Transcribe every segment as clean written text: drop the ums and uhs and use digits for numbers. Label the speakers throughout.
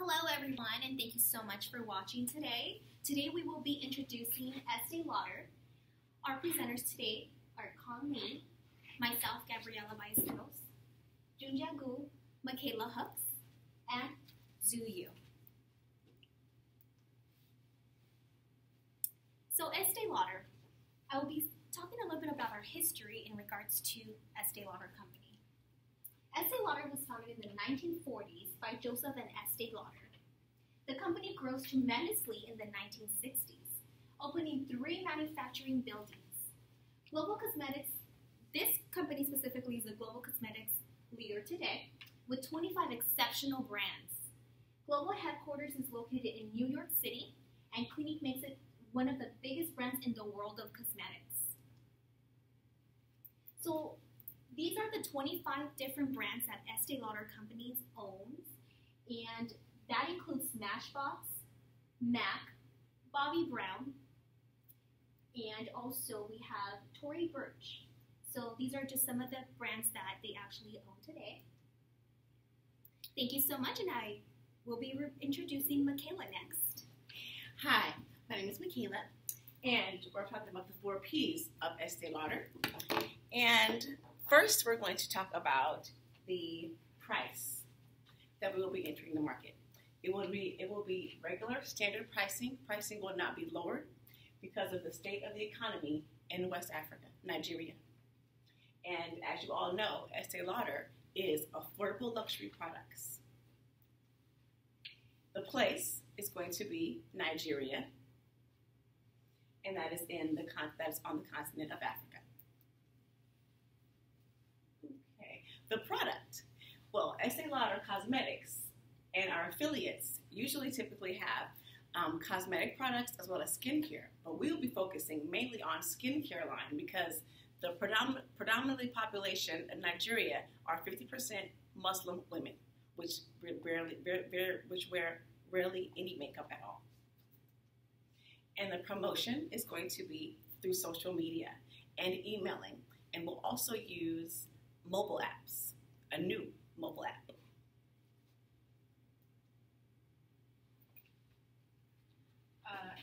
Speaker 1: Hello everyone, and thank you so much for watching today. Today we will be introducing Estee Lauder. Our presenters today are Cong, myself, Gabriela Ballesteros, Junjia, Makala, and Zhuo. So Estee Lauder, I will be talking a little bit about our history in regards to Estee Lauder Company. Estee Lauder was founded in the 1940s by Joseph and Estee Lauder. The company grows tremendously in the 1960s, opening 3 manufacturing buildings. Global Cosmetics, this company specifically is the global cosmetics leader today, with 25 exceptional brands. Global headquarters is located in New York City, and Clinique makes it one of the biggest brands in the world of cosmetics. So these are the 25 different brands that Estee Lauder Companies owns, and that includes Smashbox, MAC, Bobbi Brown, and also we have Tory Burch. So these are just some of the brands that they actually own today. Thank you so much, and I will be introducing Makala next.
Speaker 2: Hi, my name is Makala, and we're talking about the 4 P's of Estee Lauder. And first, we're going to talk about the price that we will be entering the market. It will be regular standard pricing. Pricing will not be lowered because of the state of the economy in West Africa, Nigeria. And as you all know, Estee Lauder is affordable luxury products. The place is going to be Nigeria, and that is on the continent of Africa. Okay, the product. Well, Estee Lauder Cosmetics and our affiliates typically have cosmetic products as well as skincare, but we will be focusing mainly on skincare line because the predominantly population in Nigeria are 50% Muslim women, which wear rarely any makeup at all. And the promotion is going to be through social media and emailing, and we'll also use mobile apps, a new mobile app.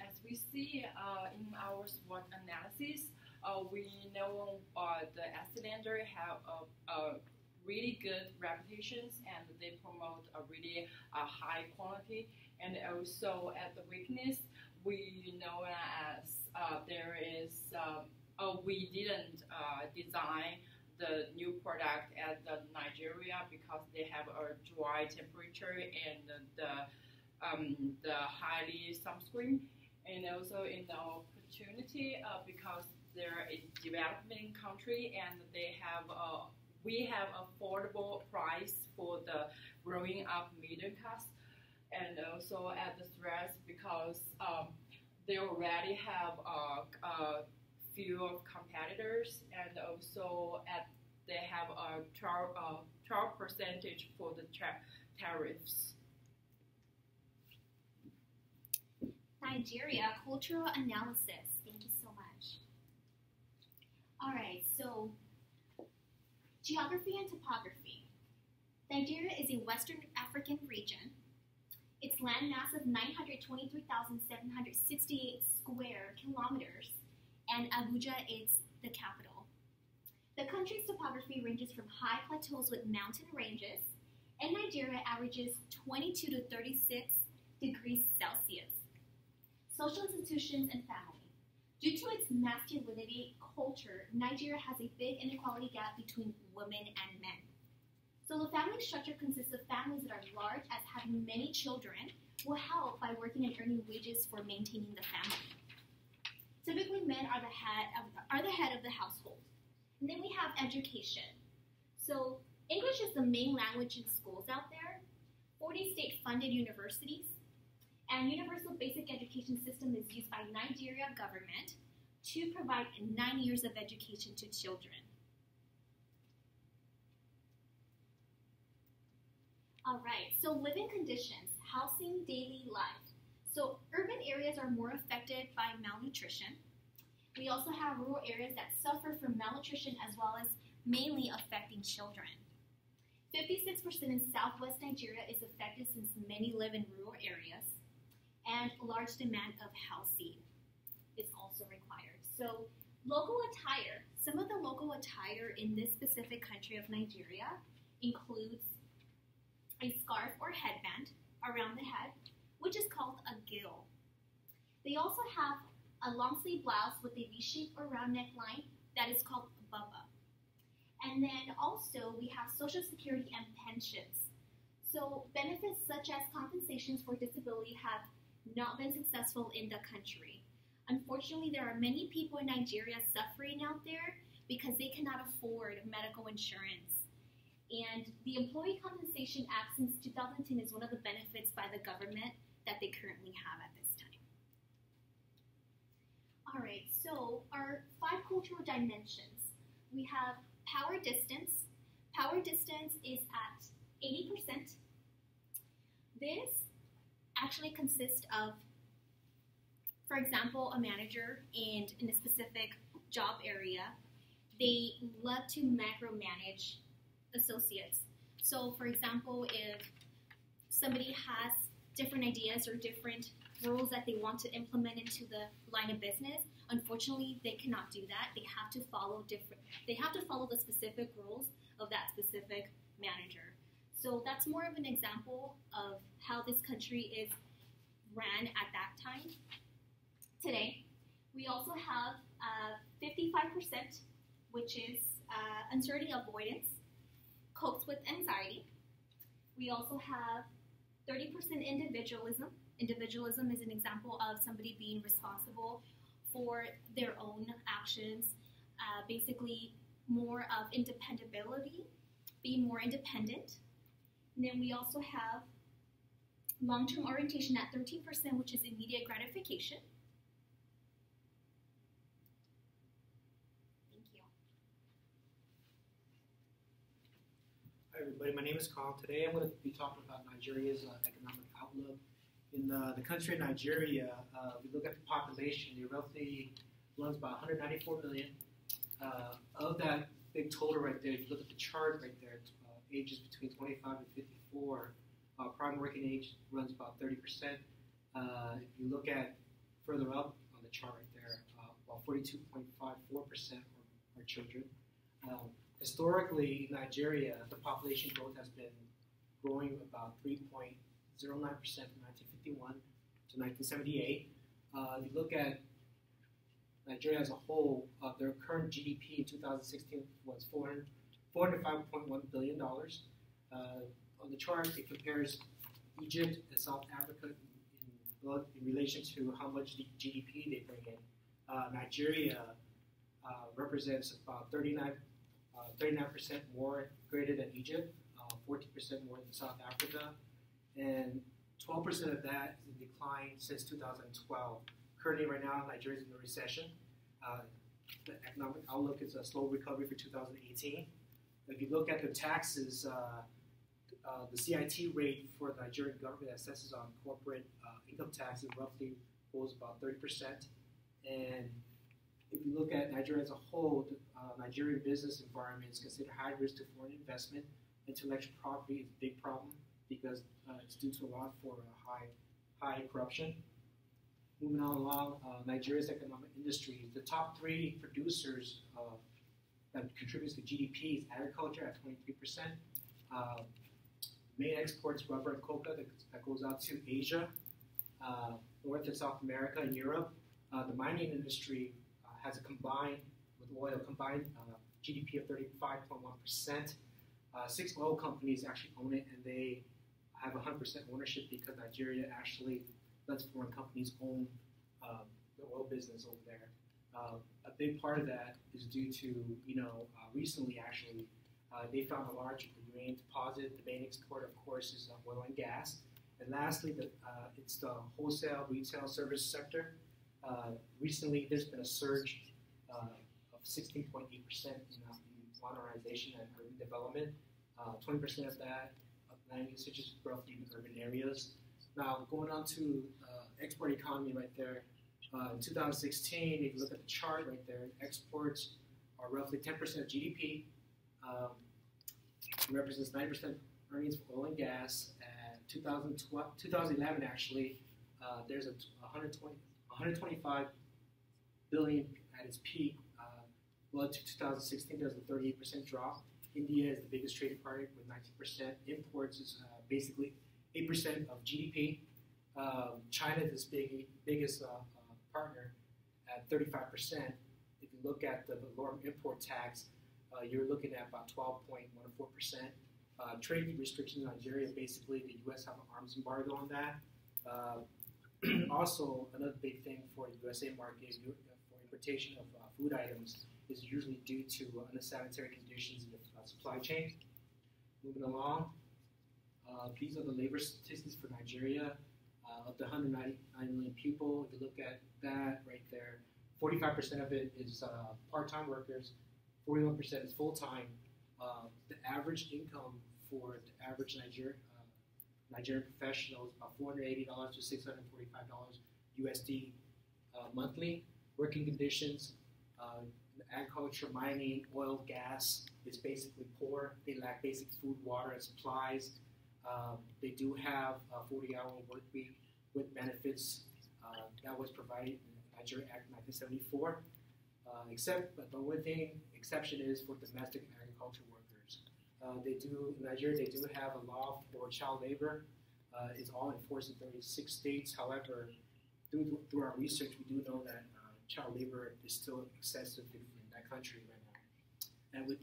Speaker 3: As we see in our SWOT analysis, we know the Estee Lauder have a really good reputations, and they promote a really high quality. And also at the weakness, we know as there is we didn't design the new product at the Nigeria because they have a dry temperature and the highly sunscreen, and also in the opportunity because they're a developing country and they have we have affordable price for the growing up middle class, and also at the stress because they already have a few of competitors, and also they have a 12% for the tariffs.
Speaker 1: Nigeria, cultural analysis. Thank you so much. Alright, so geography and topography. Nigeria is a Western African region. Its land mass of 923,768 square kilometers, and Abuja is the capital. The country's topography ranges from high plateaus with mountain ranges, and Nigeria averages 22 to 36 degrees Celsius. Social institutions and family. Due to its masculinity culture, Nigeria has a big inequality gap between women and men. So the family structure consists of families that are large, as having many children will help by working and earning wages for maintaining the family. Typically, men are the head of the household. And then we have education. So English is the main language in schools out there, 40 state-funded universities, and universal basic education system is used by Nigeria government to provide 9 years of education to children. All right, so living conditions, housing, daily life. So urban areas are more affected by malnutrition. We also have rural areas that suffer from malnutrition as well as mainly affecting children. 56% in southwest Nigeria is affected since May many live in rural areas, and large demand of housing is also required. So local attire, some of the local attire in this specific country of Nigeria includes a scarf or headband around the head, which is called a gill. They also have a long sleeve blouse with a V-shaped or round neckline that is called baba. And then also we have Social Security and pensions. So benefits such as compensations for disability have not been successful in the country. Unfortunately, there are many people in Nigeria suffering out there because they cannot afford medical insurance. And the Employee Compensation Act since 2010 is one of the benefits by the government that they currently have at this time. All right, so our 5 cultural dimensions. We have power distance. Power distance is at 80%. This actually consists of, for example, a manager and in a specific job area, they love to micromanage associates. So, for example, if somebody has different ideas or different rules that they want to implement into the line of business, unfortunately, they cannot do that. They have to follow the specific rules of that specific manager. So that's more of an example of how this country is ran at that time. Today, we also have 55%, which is uncertainty avoidance, copes with anxiety. We also have 30% individualism. Individualism is an example of somebody being responsible for their own actions, basically more of independability, being more independent. And then we also have long-term orientation at 13%, which is immediate gratification. Thank you.
Speaker 4: Hi everybody, my name is Cong. Today I'm going to be talking about Nigeria's economic outlook. In the country of Nigeria, we look at the population, it roughly runs about 194 million. Of that big total right there, if you look at the chart right there, ages between 25 and 54, prime working age runs about 30%. If you look at further up on the chart right there, about 42.54% are children. Historically, in Nigeria, the population growth has been growing about 3.09% from 1951 to 1978. If you look at Nigeria as a whole, their current GDP in 2016 was $405.1 billion. On the chart, it compares Egypt and South Africa in relation to how much GDP they bring in. Nigeria represents about 39% more greater than Egypt, 14% more than South Africa, and 12% of that is in decline since 2012. Currently, right now, Nigeria is in a recession. The economic outlook is a slow recovery for 2018. If you look at the taxes, the CIT rate for the Nigerian government that assesses on corporate income taxes roughly goes about 30%. And if you look at Nigeria as a whole, the Nigerian business environment is considered high risk to foreign investment. Intellectual property is a big problem because it's due to a lot for high corruption. Moving on along, Nigeria's economic industry, the top 3 producers that contributes to GDP is agriculture at 23%. Main exports rubber and coca that goes out to Asia, North and South America, and Europe. The mining industry has a combined GDP of 35.1%. 6 oil companies actually own it, and they have 100% ownership because Nigeria actually lets foreign companies own the oil business over there. A big part of that is due to, recently actually, they found a large uranium deposit. The main export, of course, is oil and gas. And lastly, it's the wholesale retail service sector. Recently, there's been a surge of 16.8% in modernization and urban development. 20% of that land usage is roughly in urban areas. Now, going on to export economy right there, in 2016, if you look at the chart right there, exports are roughly 10% of GDP. It represents 9% earnings for oil and gas, and 2011 actually, there's a 125 billion at its peak. Well, to 2016, there's a 38% drop. India is the biggest trading partner with 19%. Imports is basically 8% of GDP. China is the biggest partner at 35%. If you look at the lower import tax, you're looking at about 12.14%. Trade restrictions in Nigeria, basically the U.S. have an arms embargo on that. Also, another big thing for the USA market for importation of food items is usually due to unsanitary conditions in the supply chain. Moving along, these are the labor statistics for Nigeria. Of the 199 million people, if you look at that right there, 45% of it is part-time workers, 41% is full-time. The average income for the average Nigerian professional is about $480 to $645 USD monthly. Working conditions, agriculture, mining, oil, gas is basically poor. They lack basic food, water, and supplies. They do have a 40-hour work week with benefits that was provided in the Nigeria Act of 1974. But the only exception is for domestic agriculture workers. In Nigeria, they do have a law for child labor. It's all enforced in 36 states. However, through our research, we do know that child labor is still excessive in that country right now. And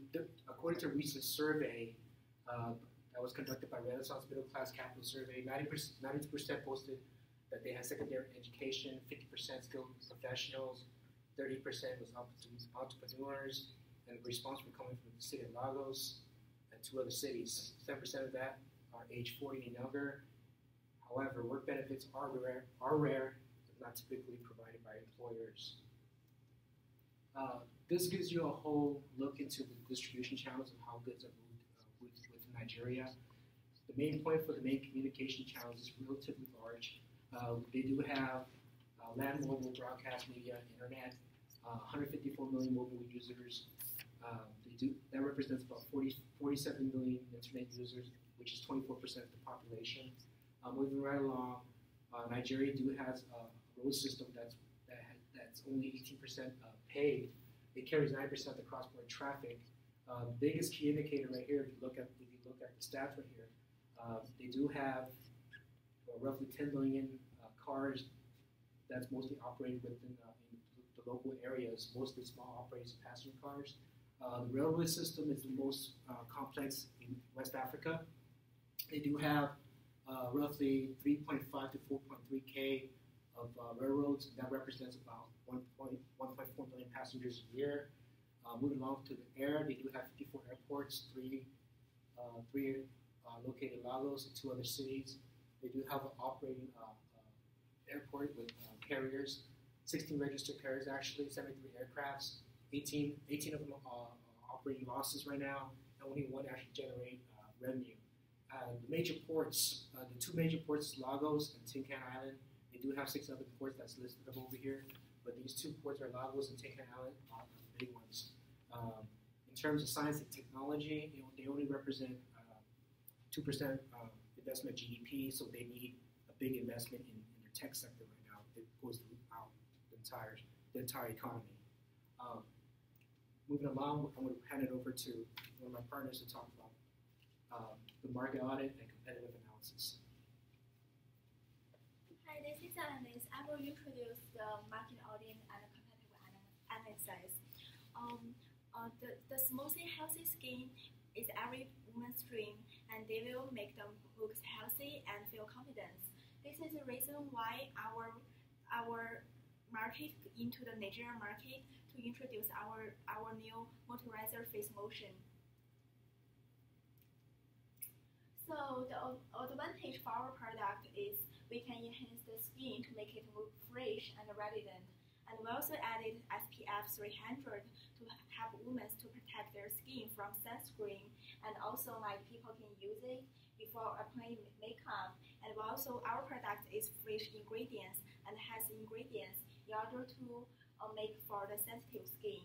Speaker 4: according to a recent survey that was conducted by Renaissance Middle Class Capital Survey, 92% posted that they had secondary education, 50% skilled professionals, 30% was entrepreneurs, and the response were coming from the city of Lagos and 2 other cities. 7% of that are age 40 and younger. However, work benefits are rare, but not typically provided by employers. This gives you a whole look into the distribution channels of how goods are moved within Nigeria. The main point for the main communication channels is relatively large. They do have land, mobile, broadcast media, internet, 154 million mobile users. That represents about 47 million internet users, which is 24% of the population. Moving right along, Nigeria has a road system that's only 18% paved. It carries 9% of the cross-border traffic. Biggest key indicator right here, if you look at the stats right here, they do have roughly 10 million cars that's mostly operated within the local areas, mostly small operators and passenger cars. The railway system is the most complex in West Africa. They do have roughly 3.5 to 4.3 K of railroads, and that represents about 1.4 million passengers a year. Moving along to the air, they do have 54 airports, three located in Lagos and 2 other cities. They do have an operating airport with carriers, 16 registered carriers actually, 73 aircrafts, 18 of them are operating losses right now, and only 1 actually generate revenue. The major ports, the 2 major ports, Lagos and Tinkan Island, they do have 6 other ports that's listed up over here, but these 2 ports are Lagos and Tinkan Island are the big ones. In terms of science and technology, they only represent 2% investment GDP, so they need a big investment in their tech sector right now that goes throughout the entire economy. Moving along, I'm going to hand it over to one of my partners to talk about the market audit and competitive analysis.
Speaker 5: Hi, this is Alice. I will introduce the market audit and competitive analysis. The smoothie healthy skin is every woman's dream, and they will make them look healthy and feel confident. This is the reason why our market into the Nigerian market to introduce our new moisturizer face lotion. So the advantage for our product is we can enhance the skin to make it look fresh and radiant. And we also added SPF 300 to help women to protect their skin from sunscreen. And also people can use it before applying makeup. And also our product is fresh ingredients and has ingredients in order to make for the sensitive skin.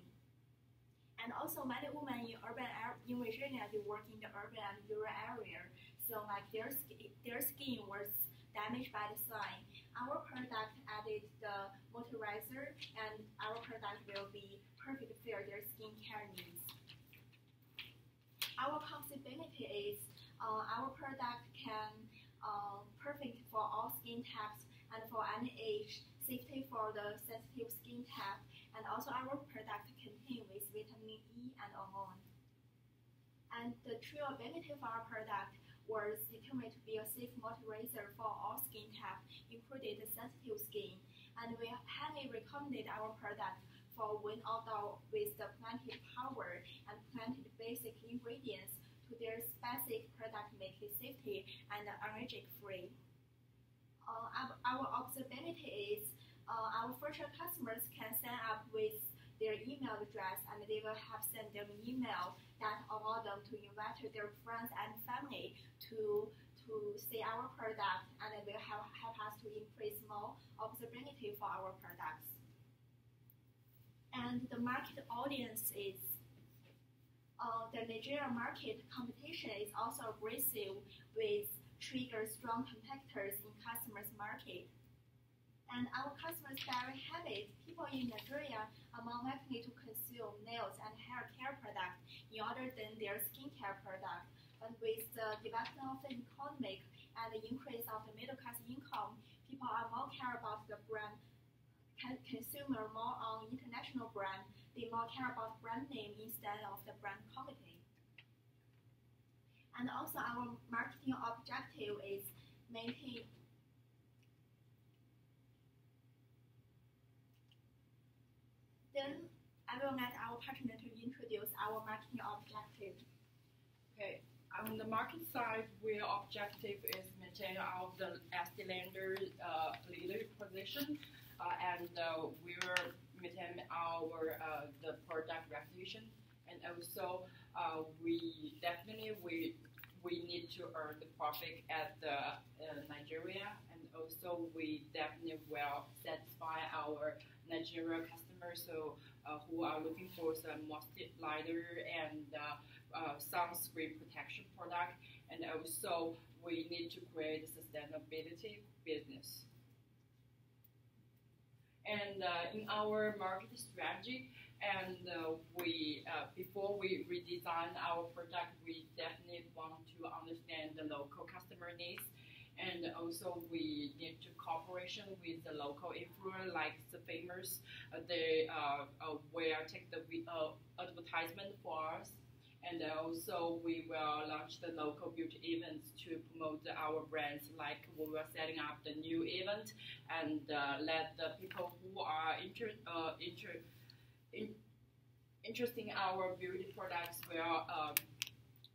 Speaker 5: And also many women in Virginia, they work in the urban and rural area. So like their skin was damaged by the sun. Our product added the moisturizer, and our product will be perfect for their skincare needs. Our compatibility is our product can perfect for all skin types and for any age, safety for the sensitive skin type, and also our product contain with vitamin E and hormone. And the durability of our product was determined to be a safe moisturizer for all skin types, including the sensitive skin. And we highly recommended our product for when outdoor with the planted power and planted basic ingredients to their basic product making safety and allergic free. Our observability is our future customers can sign up with their email address, and they will have sent them an email that allow them to invite their friends and family to see our product, and it will help us to increase more observability for our products. And the market audience is the Nigerian market competition is also aggressive with trigger strong competitors in customers' market. And our customers' dietary habits, people in Nigeria are more likely to consume nails and hair care products other than their skincare product. But with the development of the economic and the increase of the middle class income, people are more care about the brand, consumer more on international brand. They more care about brand name instead of the brand quality. And also our marketing objective is maintain. Then I will let our partner to introduce our marketing objective.
Speaker 3: Okay, on the market side, our objective is maintain the Estee Lauder leader position, and we will maintain our the product reputation, and also we need to earn the profit at Nigeria, and also we definitely will satisfy our Nigerian customers who are looking for some moisturizer and sunscreen protection product, and also we need to create a sustainability business. And in our market strategy, and before we redesign our product, we definitely want to understand the local customer needs. And also we need to cooperation with the local influencer, like the famous, they will take the advertisement for us. And also we will launch the local beauty events to promote our brands, like we were setting up the new event and let the people who are interested in our beauty products will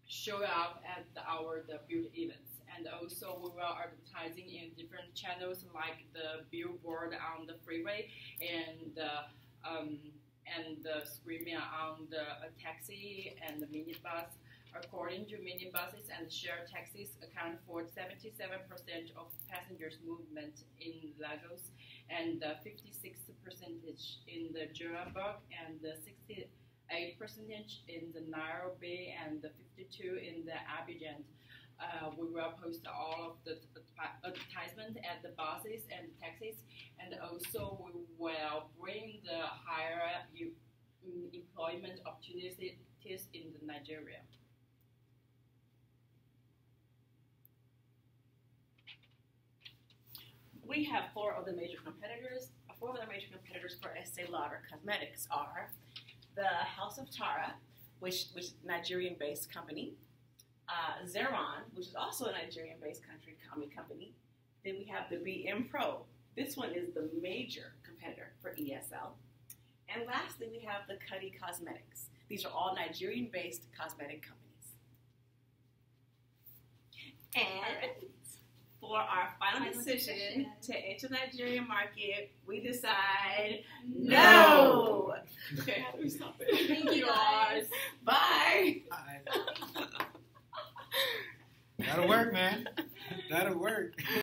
Speaker 3: show up at the beauty events. And also we will advertising in different channels like the billboard on the freeway and the screaming on the taxi and the minibus. According to minibuses and shared taxis account for 77% of passengers movement in Lagos, and 56% in the Johannesburg, and 68% in the Nairobi, and 52% in the Abidjan. We will post all of the advertisement at the buses and taxis, and also we will bring the higher employment opportunities in Nigeria.
Speaker 2: We have four other major competitors. Four other major competitors for Estee Lauder Cosmetics are the House of Tara, which is a Nigerian-based company. Zeron, which is also a Nigerian-based company. Then we have the BM Pro. This one is the major competitor for ESL. And lastly, we have the Cuddy Cosmetics. These are all Nigerian-based cosmetic companies. And for our final decision to enter the Nigerian market, we decide no. Okay, how do we stop it?
Speaker 5: Thank you guys.
Speaker 2: Bye.
Speaker 4: That'll work, man. That'll work.